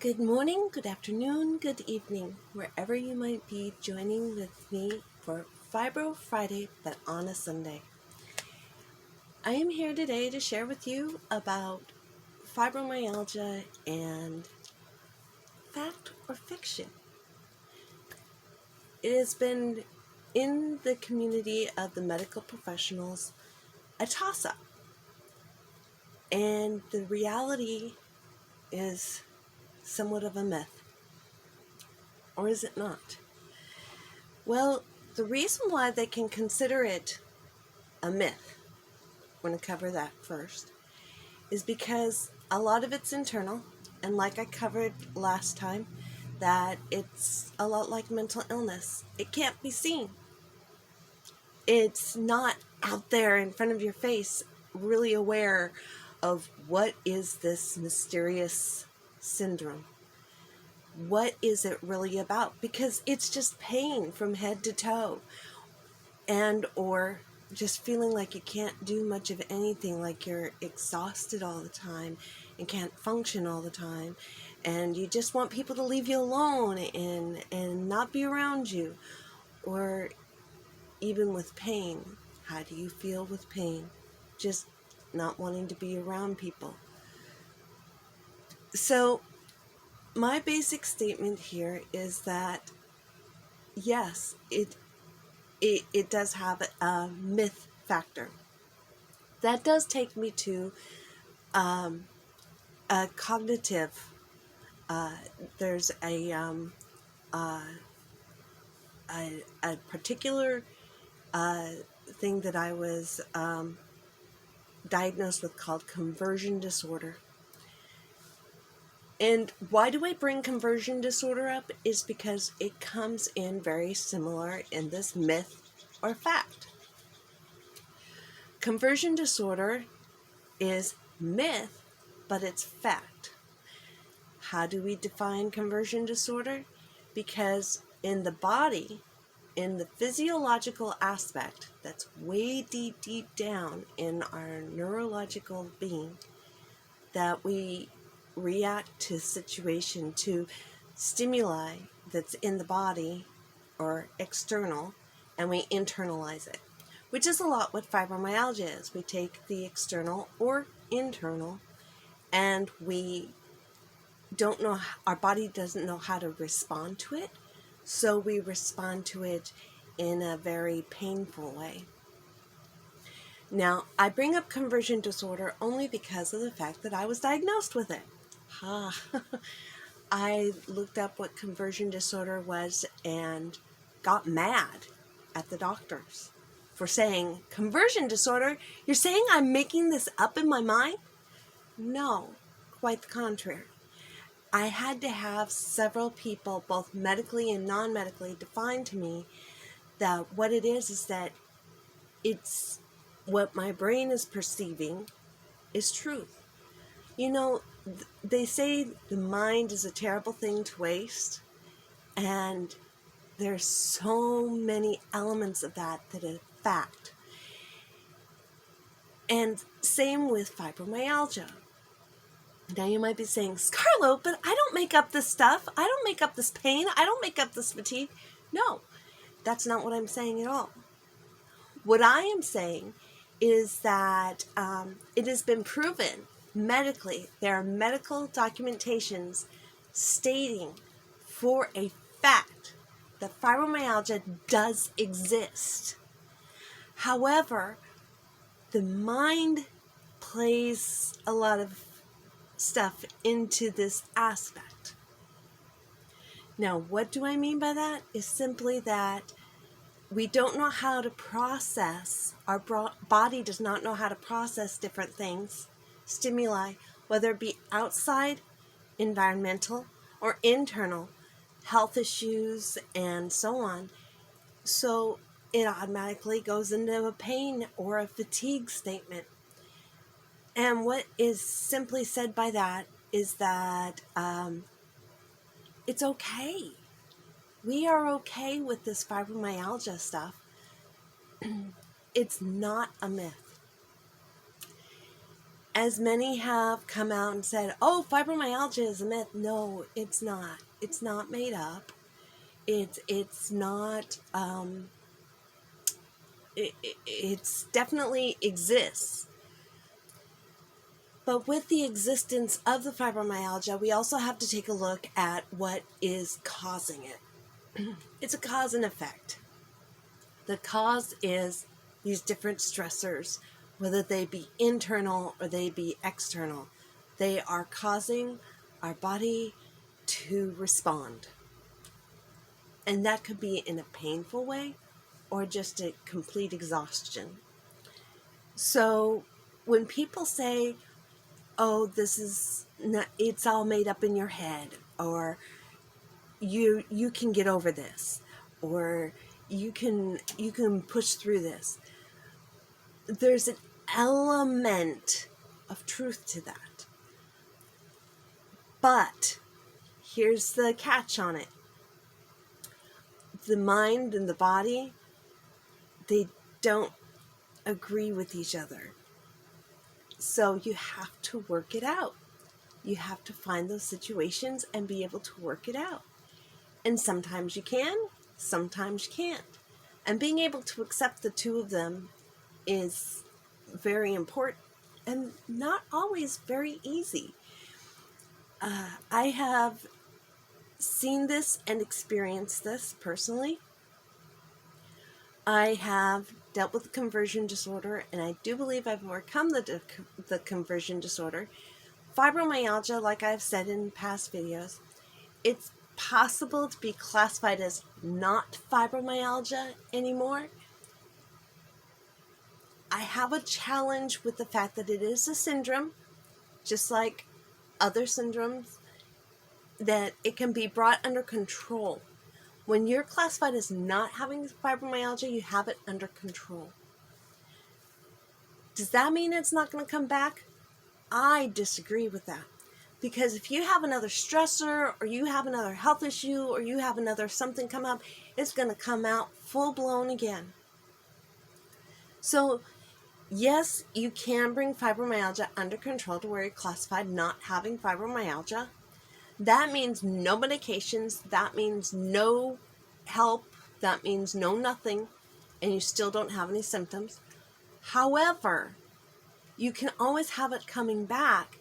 Good morning, good afternoon, good evening, wherever you might be joining with me for Fibro Friday, but on a Sunday. I am here today to share with you about fibromyalgia and fact or fiction. It has been in the community of the medical professionals a toss-up, and the reality is somewhat of a myth, or is it not? Well, the reason why they can consider it a myth, I'm going to cover that first, is because a lot of it's internal, and like I covered last time, that it's a lot like mental illness. It can't be seen. It's not out there in front of your face, really aware of what is this mysterious syndrome. What is it really about? Because it's just pain from head to toe, and or just feeling like you can't do much of anything, like you're exhausted all the time and can't function all the time, and you just want people to leave you alone and not be around you. Or even with pain, how do you feel with pain? Just not wanting to be around people. So my basic statement here is that yes, it does have a myth factor. That does take me to a cognitive. There's uh, a particular thing that I was diagnosed with called conversion disorder. And why do I bring conversion disorder up? Is because it comes in very similar in this myth or fact. Conversion disorder is myth, but it's fact. How do we define conversion disorder? Because in the body, in the physiological aspect that's way deep down in our neurological being, that we react to situation, to stimuli that's in the body or external, and we internalize it, which is a lot what fibromyalgia is. We take the external or internal, and we don't know, our body doesn't know how to respond to it, so we respond to it in a very painful way. Now, I bring up conversion disorder only because of the fact that I was diagnosed with it. I looked up what conversion disorder was and got mad at the doctors for saying, conversion disorder? You're saying I'm making this up in my mind? No, quite the contrary. I had to have several people, both medically and non-medically, define to me that what it is that it's what my brain is perceiving is truth. You know, they say the mind is a terrible thing to waste, and there's so many elements of that are fact. And same with fibromyalgia. Now you might be saying, Scarlo, but I don't make up this stuff. I don't make up this pain. I don't make up this fatigue. No, that's not what I'm saying at all. What I am saying is that it has been proven medically. There are medical documentations stating for a fact that fibromyalgia does exist. However, the mind plays a lot of stuff into this aspect. Now, what do I mean by that? Is simply that we don't know how to process, our body does not know how to process different things, stimuli, whether it be outside, environmental, or internal, health issues, and so on. So it automatically goes into a pain or a fatigue statement. And what is simply said by that is that it's okay. We are okay with this fibromyalgia stuff. It's not a myth. As many have come out and said, oh, fibromyalgia is a myth. No, it's not. It's not made up. It's not, it's definitely exists. But with the existence of the fibromyalgia, we also have to take a look at what is causing it. It's a cause and effect. The cause is these different stressors, whether they be internal or they be external. They are causing our body to respond. And that could be in a painful way or just a complete exhaustion. So when people say, oh, this is not, it's all made up in your head, or you can get over this, or you can push through this, there's an element of truth to that. But here's the catch on it. The mind and the body, they don't agree with each other. So you have to work it out. You have to find those situations and be able to work it out. And sometimes you can, sometimes you can't. And being able to accept the two of them is very important and not always very easy. I have seen this and experienced this personally. I have dealt with conversion disorder, and I do believe I've overcome the conversion disorder. Fibromyalgia, like I've said in past videos, it's possible to be classified as not fibromyalgia anymore. I have a challenge with the fact that it is a syndrome, just like other syndromes, that it can be brought under control. When you're classified as not having fibromyalgia, you have it under control. Does that mean it's not going to come back? I disagree with that. Because if you have another stressor, or you have another health issue, or you have another something come up, it's going to come out full blown again. So, yes, you can bring fibromyalgia under control to where you're classified not having fibromyalgia. That means no medications, that means no help, that means no nothing, and you still don't have any symptoms. However, you can always have it coming back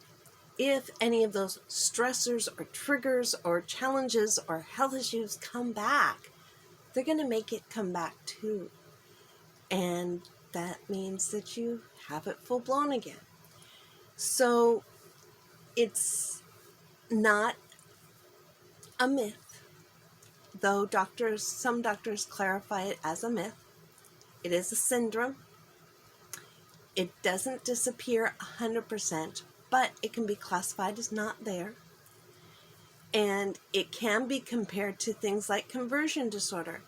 if any of those stressors or triggers or challenges or health issues come back. They're going to make it come back too. And that means that you have it full blown again. So it's not a myth, though some doctors clarify it as a myth. It is a syndrome. It doesn't disappear 100%, but it can be classified as not there. And it can be compared to things like conversion disorder.